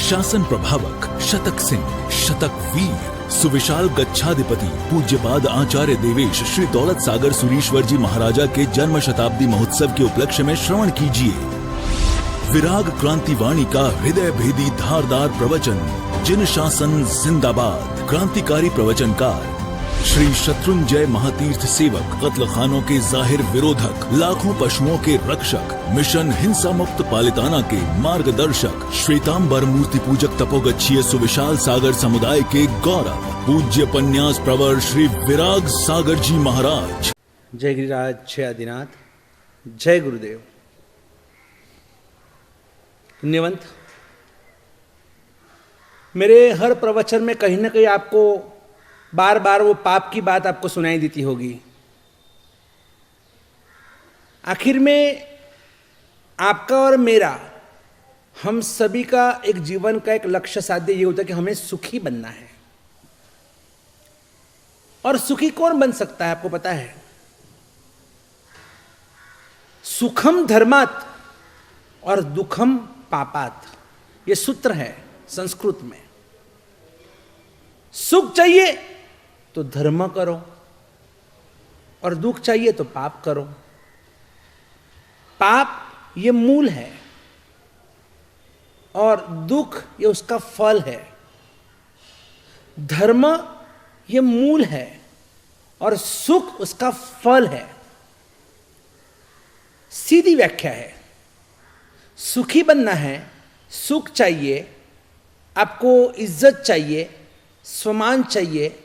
शासन प्रभावक शतक सिंह, शतक वीर, सुविशाल गच्छाधिपति पूज्यपाद आचार्य देवेश श्री दौलत सागर सुरीश्वर जी महाराजा के जन्म शताब्दी महोत्सव के उपलक्ष्य में श्रवण कीजिए विराग क्रांति वाणी का हृदय भेदी धारदार प्रवचन। जिन शासन जिंदाबाद। क्रांतिकारी प्रवचनकार श्री शत्रुंजय महातीर्थ सेवक, कत्ल खानों के जाहिर विरोधक, लाखों पशुओं के रक्षक, मिशन हिंसा मुक्त पालिताना के मार्गदर्शक, श्वेतांबर मूर्ति पूजक तपोगच्छीय सुविशाल सागर समुदाय के गौरव, पूज्य पन्यास प्रवर श्री विराग सागर जी महाराज। जय गिरिराज, जय आदिनाथ, जय गुरुदेव। पुण्यवंत, मेरे हर प्रवचन में कहीं ना कहीं आपको बार बार वो पाप की बात आपको सुनाई देती होगी। आखिर में आपका और मेरा, हम सभी का एक जीवन का एक लक्ष्य साध्य ये होता है कि हमें सुखी बनना है। और सुखी कौन बन सकता है आपको पता है? सुखम धर्मात् और दुखम पापात्, ये सूत्र है संस्कृत में। सुख चाहिए तो धर्म करो और दुख चाहिए तो पाप करो। पाप ये मूल है और दुख ये उसका फल है। धर्म ये मूल है और सुख उसका फल है। सीधी व्याख्या है। सुखी बनना है, सुख चाहिए, आपको इज्जत चाहिए, सम्मान चाहिए,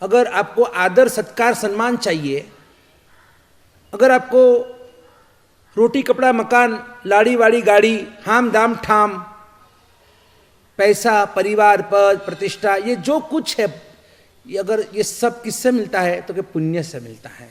अगर आपको आदर सत्कार सम्मान चाहिए, अगर आपको रोटी कपड़ा मकान लाड़ी वाड़ी गाड़ी हाम दाम ठाम पैसा परिवार पद प्रतिष्ठा ये जो कुछ है, ये अगर ये सब किससे मिलता है तो कि पुण्य से मिलता है।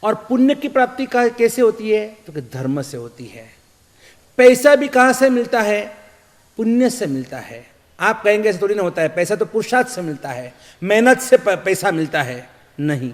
और पुण्य की प्राप्ति कैसे होती है तो कि धर्म से होती है। पैसा भी कहाँ से मिलता है? पुण्य से मिलता है। आप कहेंगे ऐसे थोड़ी ना होता है, पैसा तो पुरुषार्थ से मिलता है, मेहनत से पैसा मिलता है। नहीं,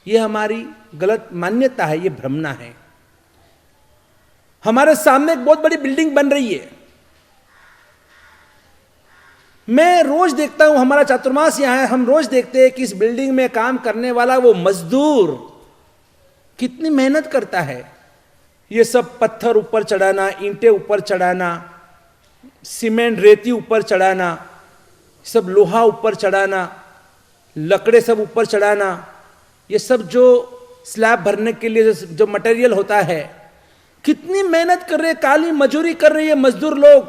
ये हमारी गलत मान्यता है, ये भ्रमना है। हमारे सामने एक बहुत बड़ी बिल्डिंग बन रही है। मैं रोज देखता हूं, हमारा चातुर्मास यहां है, हम रोज देखते हैं कि इस बिल्डिंग में काम करने वाला वो मजदूर कितनी मेहनत करता है। ये सब पत्थर ऊपर चढ़ाना, ईंटें ऊपर चढ़ाना, सीमेंट रेती ऊपर चढ़ाना, सब लोहा ऊपर चढ़ाना, लकड़े सब ऊपर चढ़ाना, ये सब जो स्लैब भरने के लिए जो मटेरियल होता है, कितनी मेहनत कर रहे, काली मजूरी कर रही है मजदूर लोग।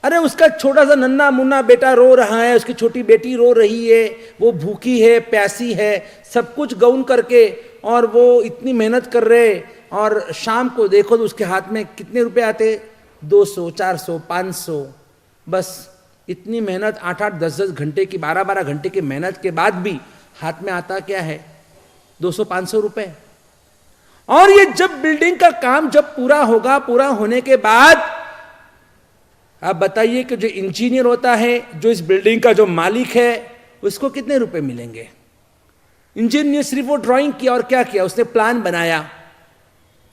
अरे उसका छोटा सा नन्ना मुन्ना बेटा रो रहा है, उसकी छोटी बेटी रो रही है, वो भूखी है, प्यासी है, सब कुछ गौन करके, और वो इतनी मेहनत कर रहे। और शाम को देखो तो उसके हाथ में कितने रुपए आते? 200, 400, 500। बस इतनी मेहनत 8-8, 10-10 घंटे की, 12-12 घंटे की मेहनत के बाद भी हाथ में आता क्या है? 200-500 रुपए। और ये जब बिल्डिंग का काम जब पूरा होगा, पूरा होने के बाद आप बताइए कि जो इंजीनियर होता है, जो इस बिल्डिंग का जो मालिक है, उसको कितने रुपए मिलेंगे? इंजीनियर सिर्फ वो ड्राइंग किया और क्या किया? उसने प्लान बनाया।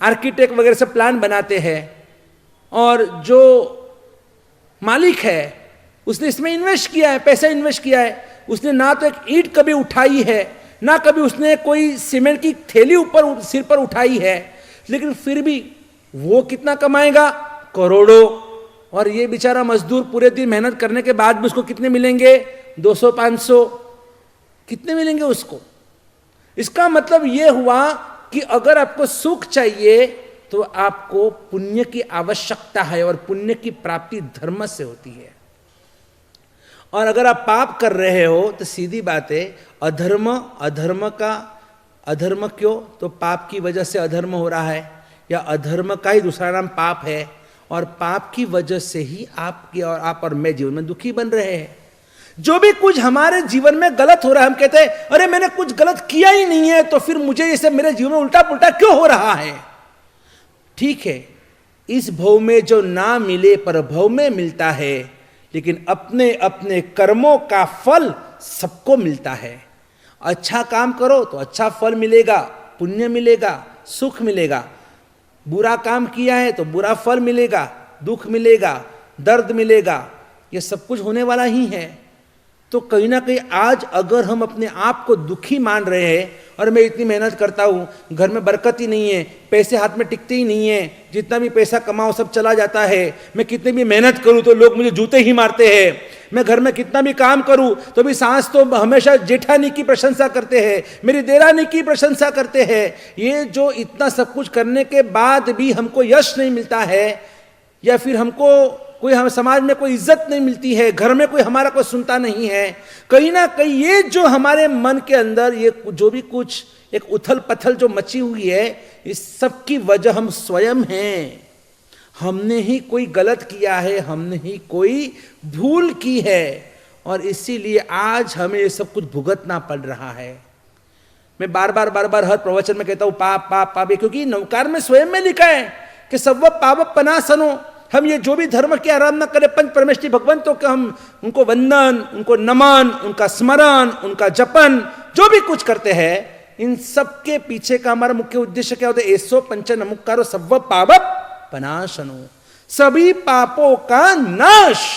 आर्किटेक्ट वगैरह सब प्लान बनाते हैं, और जो मालिक है उसने इसमें इन्वेस्ट किया है, पैसा इन्वेस्ट किया है। उसने ना तो एक ईंट कभी उठाई है, ना कभी उसने कोई सीमेंट की थैली ऊपर सिर पर उठाई है, लेकिन फिर भी वो कितना कमाएगा? करोड़ों। और ये बेचारा मजदूर पूरे दिन मेहनत करने के बाद भी उसको कितने मिलेंगे? 200-500। कितने मिलेंगे उसको? इसका मतलब ये हुआ कि अगर आपको सुख चाहिए तो आपको पुण्य की आवश्यकता है, और पुण्य की प्राप्ति धर्म से होती है। और अगर आप पाप कर रहे हो तो सीधी बात है, अधर्म क्यों? तो पाप की वजह से अधर्म हो रहा है, या अधर्म का ही दूसरा नाम पाप है। और पाप की वजह से ही आप और मैं जीवन में दुखी बन रहे हैं। जो भी कुछ हमारे जीवन में गलत हो रहा है, हम कहते हैं अरे मैंने कुछ गलत किया ही नहीं है, तो फिर मुझे ये सब मेरे जीवन में उल्टा पुल्टा क्यों हो रहा है? ठीक है, इस भव में जो ना मिले पर भव में मिलता है, लेकिन अपने अपने कर्मों का फल सबको मिलता है। अच्छा काम करो तो अच्छा फल मिलेगा, पुण्य मिलेगा, सुख मिलेगा। बुरा काम किया है तो बुरा फल मिलेगा, दुख मिलेगा। दर्द मिलेगा, ये सब कुछ होने वाला ही है। तो कहीं ना कहीं आज अगर हम अपने आप को दुखी मान रहे हैं, और मैं इतनी मेहनत करता हूँ, घर में बरकत ही नहीं है, पैसे हाथ में टिकते ही नहीं है, जितना भी पैसा कमाओ सब चला जाता है, मैं कितनी भी मेहनत करूँ तो लोग मुझे जूते ही मारते हैं, मैं घर में कितना भी काम करूँ तो भी सास तो हमेशा जेठानी की प्रशंसा करते हैं, मेरी देरानी की प्रशंसा करते हैं। ये जो इतना सब कुछ करने के बाद भी हमको यश नहीं मिलता है, या फिर हमको कोई हम समाज में कोई इज्जत नहीं मिलती है, घर में कोई हमारा कोई सुनता नहीं है, कहीं ना कहीं ये जो हमारे मन के अंदर ये जो भी कुछ एक उथल पथल जो मची हुई है, इस सब की वजह हम स्वयं हैं। हमने ही कोई गलत किया है, हमने ही कोई भूल की है, और इसीलिए आज हमें ये सब कुछ भुगतना पड़ रहा है। मैं बार बार हर प्रवचन में कहता हूं पाप पाप पाप, क्योंकि नवकार में स्वयं में लिखा है कि सव्व पाप पनासनो। हम ये जो भी धर्म की आराधना करें, पंच परमेष्ठी भगवंतों के हम उनको वंदन, उनको नमन, उनका स्मरण, उनका जपन, जो भी कुछ करते हैं, इन सब के पीछे का हमारा मुख्य उद्देश्य क्या होता है? एसो पंच नमुक्कारो सव्व पाप पनाशनो, सभी पापों का नाश।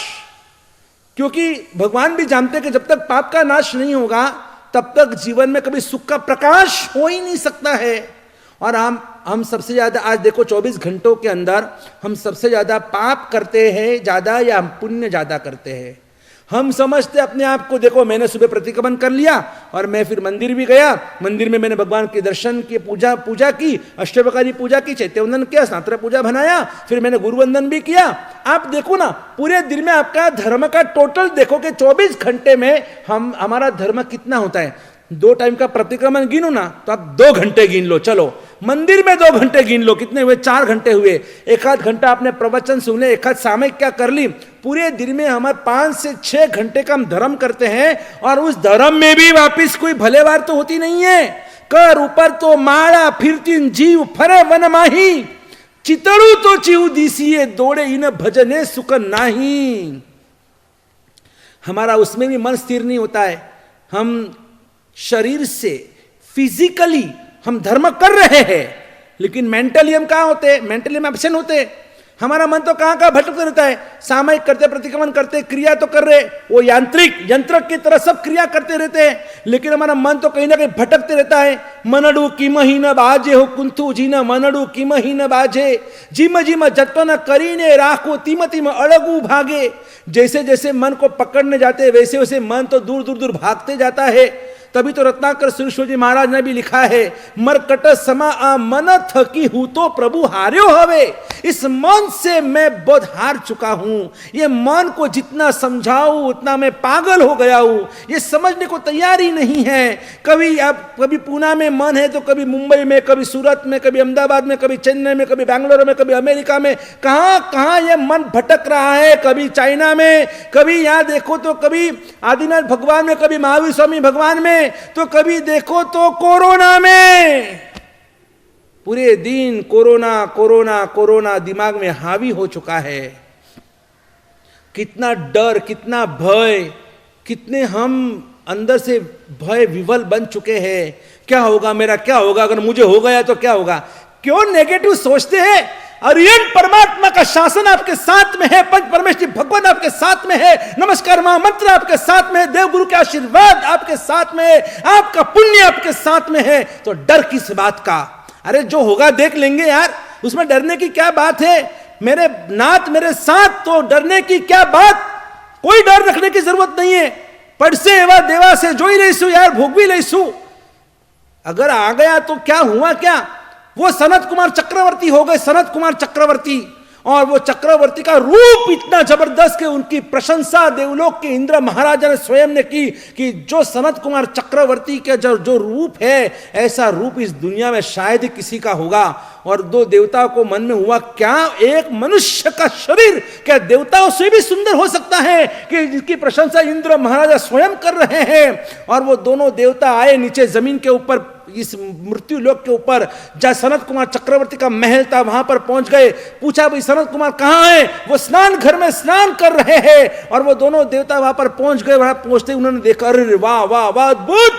क्योंकि भगवान भी जानते हैं कि जब तक पाप का नाश नहीं होगा तब तक जीवन में कभी सुख का प्रकाश हो ही नहीं सकता है। और हम सबसे ज्यादा आज देखो 24 घंटों के अंदर हम सबसे ज्यादा पाप करते हैं ज्यादा, या हम पुण्य ज्यादा करते हैं? हम समझते अपने आप को, देखो मैंने सुबह प्रतिक्रमण कर लिया और मैं फिर मंदिर भी गया, मंदिर में मैंने भगवान के दर्शन की पूजा की, अष्टप्रकारी पूजा की, चैत्यवंदन किया, स्नात्र पूजा बनाया, फिर मैंने गुरुवंदन भी किया। आप देखो ना पूरे दिन में आपका धर्म का टोटल देखो कि 24 घंटे में हमारा धर्म कितना होता है। 2 टाइम का प्रतिक्रमण गिनो ना तो आप 2 घंटे गिन लो, चलो मंदिर में 2 घंटे गिन लो, कितने हुए? 4 घंटे हुए। 1 घंटा आपने प्रवचन सुने, 1 सामयिक क्या कर ली, पूरे दिन में हमारे 5 से 6 घंटे का हम धर्म करते हैं। और उस धर्म में भी वापिस कोई भलेवार तो होती नहीं है। कर ऊपर तो माड़ा फिरती जीव फरे वन माही, चितड़ू तो चिव दिसिए दौड़े इन भजने सुख नाही। हमारा उसमें भी मन स्थिर नहीं होता है। हम शरीर से फिजिकली हम धर्म कर रहे हैं, लेकिन मेंटली हम कहां होते हैं? मेंटली हम एब्सेंट होते हैं। हमारा मन तो कहां भटकते रहता है। सामयिक करते, प्रतिक्रमण करते, क्रिया तो कर रहे, वो यांत्रिक यंत्र की तरह सब क्रिया करते रहते हैं, लेकिन हमारा मन तो कहीं ना कहीं भटकते रहता है। मनडू किम ही न बाजे हो कुंथु जी न मनडू किम ही न बाजे, जिम जिम जतन करीने राखो तिम तिम अड़गू भागे। जैसे जैसे मन को पकड़ने जाते वैसे वैसे मन तो दूर दूर दूर भागते जाता है। तभी तो रत्नाकर सुरेश्वर जी महाराज ने भी लिखा है, मरकट समा आ मन थकी हूं तो प्रभु हार्यो हवे। इस मन से मैं बहुत हार चुका हूं। ये मन को जितना समझाऊं उतना मैं पागल हो गया हूं। ये समझने को तैयार ही नहीं है। कभी पूना में मन है तो कभी मुंबई में, कभी सूरत में, कभी अहमदाबाद में, कभी चेन्नई में, कभी बैंगलोर में, कभी अमेरिका में, कहां कहां ये मन भटक रहा है। कभी चाइना में, कभी यहां देखो तो कभी आदिनाथ भगवान में, कभी महावीर स्वामी भगवान में, तो कभी देखो तो कोरोना में। पूरे दिन कोरोना कोरोना कोरोना दिमाग में हावी हो चुका है। कितना डर, कितना भय, कितने हम अंदर से भय विवल बन चुके हैं। क्या होगा मेरा, क्या होगा अगर मुझे हो गया तो क्या होगा? क्यों नेगेटिव सोचते हैं? अरियन परमात्मा का शासन आपके साथ में है, पंच परमेष्ठी भगवान आपके साथ में है, नमस्कार महामंत्र आपके साथ में है, देव गुरु के आशीर्वाद आपके साथ में है, आपका पुण्य आपके साथ में है, तो डर किस बात का? अरे जो होगा देख लेंगे यार, उसमें डरने की क्या बात है? मेरे नाथ मेरे साथ, तो डरने की क्या बात? कोई डर रखने की जरूरत नहीं है। पढ़ से एवं देवा से जो ही रहीसु यार, भोग भी रहीसु। अगर आ गया तो क्या हुआ? क्या वो सनत कुमार चक्रवर्ती हो गए, सनत कुमार चक्रवर्ती। और वो चक्रवर्ती का रूप इतना जबरदस्त कि उनकी प्रशंसा देवलोक के इंद्र महाराजा ने स्वयं ने की कि जो सनत कुमार चक्रवर्ती का जो रूप है, ऐसा रूप इस दुनिया में शायद किसी का होगा। और 2 देवताओं को मन में हुआ, क्या एक मनुष्य का शरीर क्या देवताओं से भी सुंदर हो सकता है कि जिसकी प्रशंसा इंद्र महाराजा स्वयं कर रहे हैं। और वो दोनों देवता आए नीचे जमीन के ऊपर, इस मृत्यु लोक के ऊपर जहां सनत कुमार चक्रवर्ती का महल था, वहां पर पहुंच गए। पूछा भाई सनत कुमार कहां है? वो स्नान घर में स्नान कर रहे हैं। और वो दोनों देवता वहां पर पहुंच गए। वहां पहुंचते उन्होंने देखा, अरे वाह वाह वाह, अद्भुत,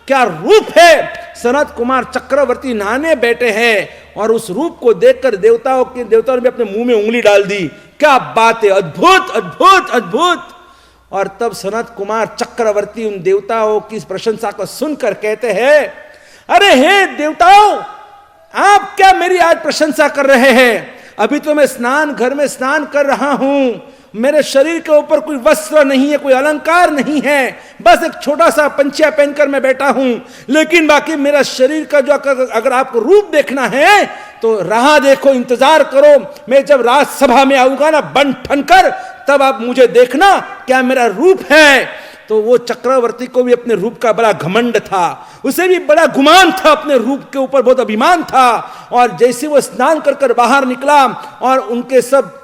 क्या रूप है! सनत कुमार चक्रवर्ती नहाने बैठे हैं। और उस रूप को देखकर देवताओं ने भी अपने मुंह में उंगली डाल दी क्या बात है, अद्भुत अद्भुत अद्भुत। और तब सनत कुमार चक्रवर्ती उन देवताओं की इस प्रशंसा को सुनकर कहते हैं, अरे हे देवताओं, आप क्या मेरी आज प्रशंसा कर रहे हैं? अभी तो मैं स्नान घर में स्नान कर रहा हूं, मेरे शरीर के ऊपर कोई वस्त्र नहीं है, कोई अलंकार नहीं है, बस एक छोटा सा पंचिया पहनकर मैं बैठा हूं। लेकिन बाकी मेरा शरीर का जो अगर आपको रूप देखना है तो राह देखो, इंतजार करो, मैं जब राजसभा में आऊंगा ना बन ठन कर, तब आप मुझे देखना क्या मेरा रूप है। तो वो चक्रवर्ती को भी अपने रूप का बड़ा घमंड था, उसे भी बड़ा गुमान था, अपने रूप के ऊपर बहुत अभिमान था। और जैसे वो स्नान कर कर बाहर निकला और उनके सब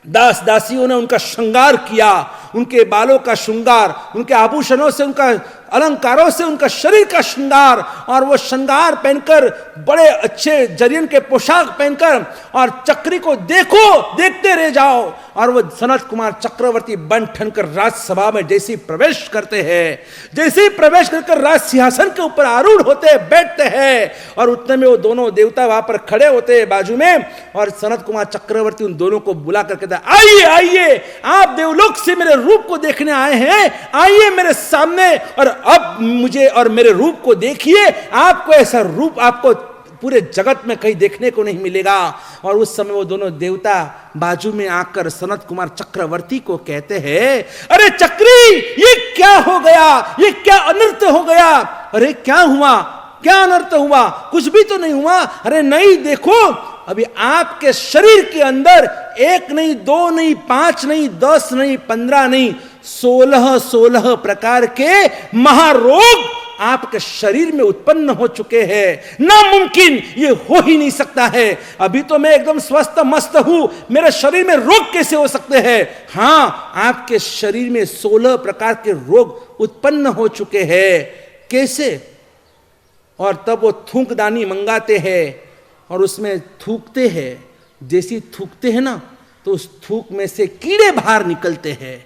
दास दासियों ने उनका श्रृंगार किया, उनके बालों का श्रृंगार, उनके आभूषणों से, उनका अलंकारों से उनका शरीर का श्रृंगार, और वो श्रृंगार पहनकर बड़े अच्छे जरियन के पोशाक पहनकर, और चक्री को देखो, देखते रह जाओ। और वो सनत कुमार चक्रवर्ती बन ठन कर राजसभा में जैसे ही प्रवेश करते हैं, जैसे ही प्रवेश कर राज सिंहासन के ऊपर आरूढ़ होते हैं, बैठते हैं, और उतने में वो दोनों देवता वहां पर खड़े होते हैं बाजू में। और सनत कुमार चक्रवर्ती उन दोनों को बुला कर कहता है, आइए आइए, आप देवलोक से मेरे रूप को देखने आए हैं, आइए मेरे सामने और अब मुझे और मेरे रूप को देखिए। आपको ऐसा रूप आपको पूरे जगत में कहीं देखने को नहीं मिलेगा। और उस समय वो दोनों देवता बाजू में आकर सनत कुमार चक्रवर्ती को कहते हैं, अरे चक्री, ये क्या हो गया, ये क्या अनर्थ हो गया? अरे क्या हुआ, क्या अनर्थ हुआ? कुछ भी तो नहीं हुआ। अरे नहीं, देखो अभी आपके शरीर के अंदर 1 नहीं, 2 नहीं, 5 नहीं, 10 नहीं, 15 नहीं, 16 प्रकार के महारोग आपके शरीर में उत्पन्न हो चुके हैं। नामुमकिन, ये हो ही नहीं सकता है। अभी तो मैं एकदम स्वस्थ मस्त हूं, मेरे शरीर में रोग कैसे हो सकते हैं? हाँ, आपके शरीर में 16 प्रकार के रोग उत्पन्न हो चुके हैं। कैसे? और तब वो थूकदानी मंगाते हैं और उसमें थूकते हैं। जैसे थूकते हैं ना, तो उस थूक में से कीड़े बाहर निकलते हैं,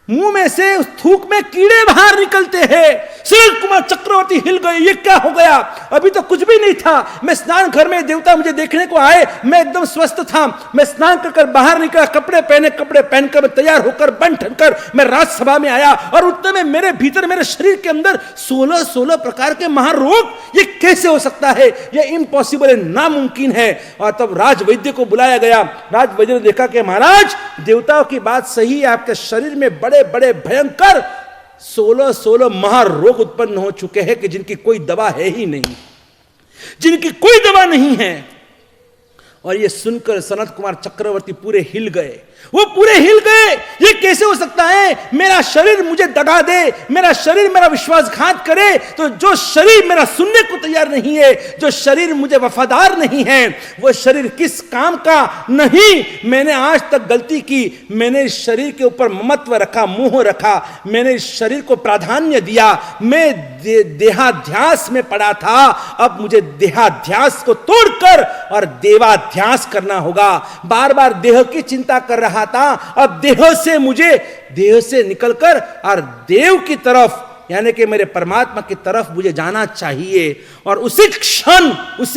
मुंह में से उस थूक में कीड़े बाहर निकलते हैं। सनत कुमार चक्रवर्ती हिल गए, ये क्या हो गया? अभी तो कुछ भी नहीं था, मैं स्नान घर में, देवता मुझे देखने को आए, मैं एकदम स्वस्थ था, मैं स्नान कर बाहर निकला, कपड़े पहनकर मैं तैयार होकर बन ठनकर मैं राजसभा में आया, और उतने में मेरे भीतर, मेरे शरीर के अंदर 16 प्रकार के महारोग, ये कैसे हो सकता है? ये इम्पॉसिबल है, नामुमकिन है। और तब राजवैद्य को बुलाया गया। राजवैद्य ने देखा कि महाराज, देवताओं की बात सही है, आपके शरीर में बड़े बड़े भयंकर 16 महारोग उत्पन्न हो चुके हैं कि जिनकी कोई दवा है ही नहीं, जिनकी कोई दवा नहीं है। और ये सुनकर सनत कुमार चक्रवर्ती पूरे हिल गए, वो पूरे हिल गए। ये कैसे हो सकता है? मेरा शरीर मुझे दगा दे, मेरा शरीर मेरा विश्वासघात करे, तो जो शरीर मेरा सुनने को तैयार नहीं है, जो शरीर मुझे वफादार नहीं है, वो शरीर किस काम का नहीं। मैंने आज तक गलती की, मैंने इस शरीर के ऊपर ममत्व रखा, मोह रखा, मैंने इस शरीर को प्राधान्य दिया, मैं देहाध्यास में पड़ा था। अब मुझे देहाध्यास को तोड़कर और देवाध्यास करना होगा। बार बार देह की चिंता कर रहा था, अब देह से निकलकर और देव की तरफ, यानी कि मेरे परमात्मा की तरफ मुझे जाना चाहिए। और उसी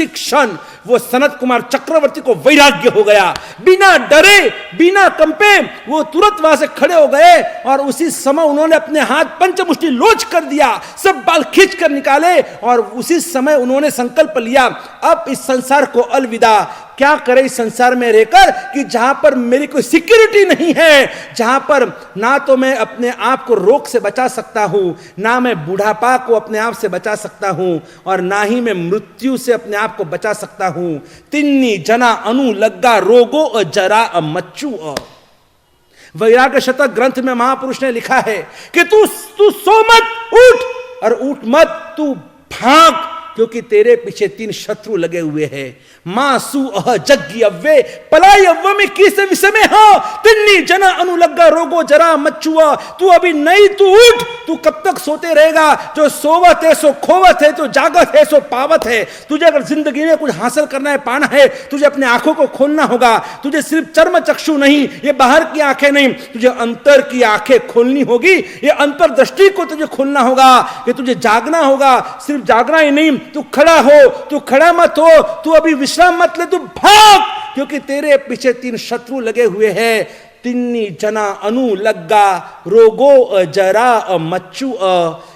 क्षण वो सनत कुमार चक्रवर्ती को वैराग्य हो गया। बिना डरे, बिना कंपे वो तुरंत वहां से खड़े हो गए, और उसी समय उन्होंने अपने हाथ पंचमुष्टि लोच कर दिया, सब बाल खींच कर निकाले, और उसी समय उन्होंने संकल्प लिया, अब इस संसार को अलविदा। क्या करे इस संसार में रहकर कि जहां पर मेरी कोई सिक्योरिटी नहीं है, जहां पर ना तो मैं अपने आप को रोग से बचा सकता हूं, ना मैं बुढ़ापा को अपने आप से बचा सकता हूं, और ना ही मैं मृत्यु से अपने आप को बचा सकता हूं। तिन्नी जना अनु लग्गा रोगो अजरा अमच्चू। वैराग्य शतक ग्रंथ में महापुरुष ने लिखा है कि तू सो मत, उठ, और उठ मत, तू भाग, क्योंकि तेरे पीछे 3 शत्रु लगे हुए हैं। मासु अह जग्गी अव्वे पलाई अव्व में किस विषय में हो, तिन्नी जना अनुलग्गा रोगो जरा मच्छुआ। तू अभी नहीं, तू उठ, तू कब तक सोते रहेगा? जो सोवत है सो खोवत है, जो जागत है सो पावत है। तुझे अगर जिंदगी में कुछ हासिल करना है, पाना है, तुझे अपने आंखों को खोलना होगा। तुझे सिर्फ चर्म चक्षु नहीं, ये बाहर की आंखें नहीं, तुझे अंतर की आंखें खोलनी होगी। ये अंतर दृष्टि को तुझे खोलना होगा, कि तुझे जागना होगा। सिर्फ जागना ही नहीं, तू खड़ा हो, तू खड़ा मत हो, तू अभी विश्राम मत ले, तू भाग, क्योंकि तेरे पीछे 3 शत्रु लगे हुए हैं। तिन्नी जना अनु लग्गा रोगो जरा मच्चू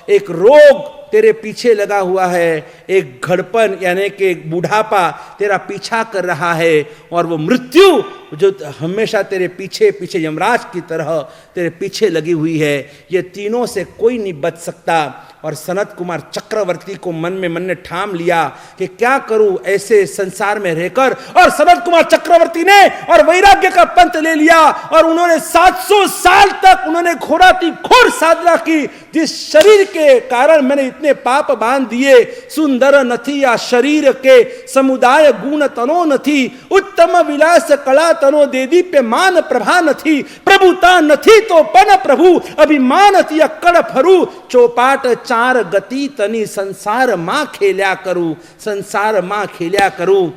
एक रोग तेरे पीछे लगा हुआ है, एक घड़पन यानी कि एक बुढ़ापा तेरा पीछा कर रहा है, और वो मृत्यु जो हमेशा तेरे पीछे पीछे यमराज की तरह तेरे पीछे लगी हुई है। ये तीनों से कोई नहीं बच सकता। और सनत कुमार चक्रवर्ती को मन में ठाम लिया कि क्या करूं ऐसे संसार में रहकर, और सनत कुमार चक्रवर्ती ने और वैराग्य का पंथ ले लिया, और उन्होंने 700 साल तक उन्होंने घोर साधना की। जिस शरीर के कारण मैंने इतने पाप बांध दिए, सुंदर नथी या शरीर के समुदाय गुण तनो नथी, उत्तम विलास कला तनो दे दीप्य मान प्रभा नथी, प्रभुता नथी तो पन प्रभु अभिमान थी अक्कड़ फरू, चौपाट चार गति तनी संसार मां खेल्या करूं, संसार मां खेल्या करूं।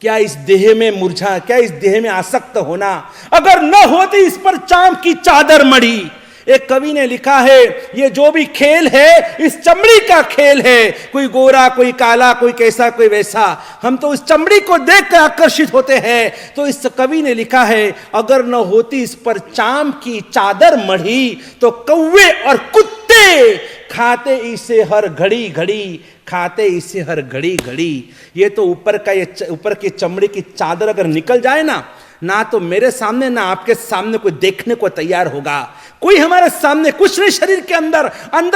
क्या इस देह में मुरझा, क्या इस देह में आसक्त होना, अगर न होती इस पर चाम की चादर मढ़ी। एक कवि ने लिखा है, ये जो भी खेल है इस चमड़ी का खेल है, कोई गोरा कोई काला कोई कैसा कोई वैसा, हम तो इस चमड़ी को देख कर आकर्षित होते हैं। तो इस कवि ने लिखा है, अगर न होती इस पर चाम की चादर मढ़ी, तो कौवे और कुत्ते खाते इसे हर घड़ी घड़ी, खाते इसे हर घड़ी घड़ी। ये तो ऊपर की चमड़ी की चादर अगर निकल जाए ना तो मेरे सामने ना आपके सामने कोई देखने को तैयार होगा, कोई हमारे सामने कुछ नहीं। शरीर के अंदर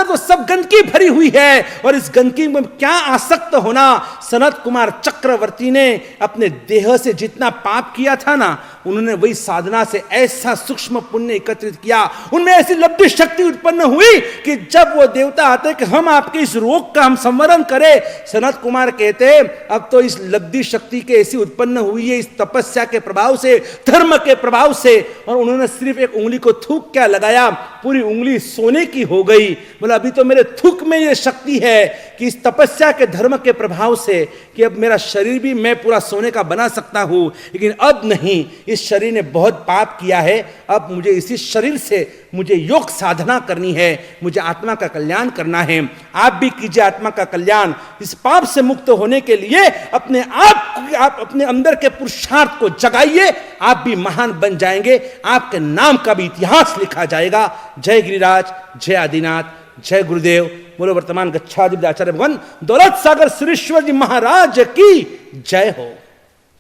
तो सब गंदगी भरी हुई है, और इस गंदगी में क्या आसक्त होना। सनत कुमार चक्रवर्ती ने अपने देह से जितना पाप किया था ना, उन्होंने वही साधना से ऐसा सूक्ष्म पुण्य एकत्रित किया, उनमें ऐसी लब्धि शक्ति उत्पन्न हुई कि जब वो देवता आते कि हम आपके इस रोग का हम संवरण करें, सनत कुमार कहते अब तो इस लब्धि शक्ति के ऐसी उत्पन्न हुई है, इस तपस्या के प्रभाव से, धर्म के प्रभाव से। और उन्होंने सिर्फ एक उंगली को थूक क्या लगाया, पूरी उंगली सोने की हो गई। बोला अभी तो मेरे थूक में ये शक्ति है कि इस तपस्या के धर्म के प्रभाव से, कि अब मेरा शरीर भी मैं पूरा सोने का बना सकता हूं। लेकिन अब नहीं, इस शरीर ने बहुत पाप किया है, अब मुझे इसी शरीर से मुझे योग साधना करनी है, मुझे आत्मा का कल्याण करना है। आप भी कीजिए आत्मा का कल्याण। इस पाप से मुक्त होने के लिए अपने आप अपने अंदर के पुरुषार्थ को जगाइए, आप भी महान बन जाएंगे, आपके नाम का भी इतिहास लिखा जाएगा। जय गिरिराज, जय आदिनाथ, जय गुरुदेव। बोलो वर्तमान गच्छाधिपति आचार्य भगवान दौलत सागर सुरेश्वर जी महाराज की जय हो।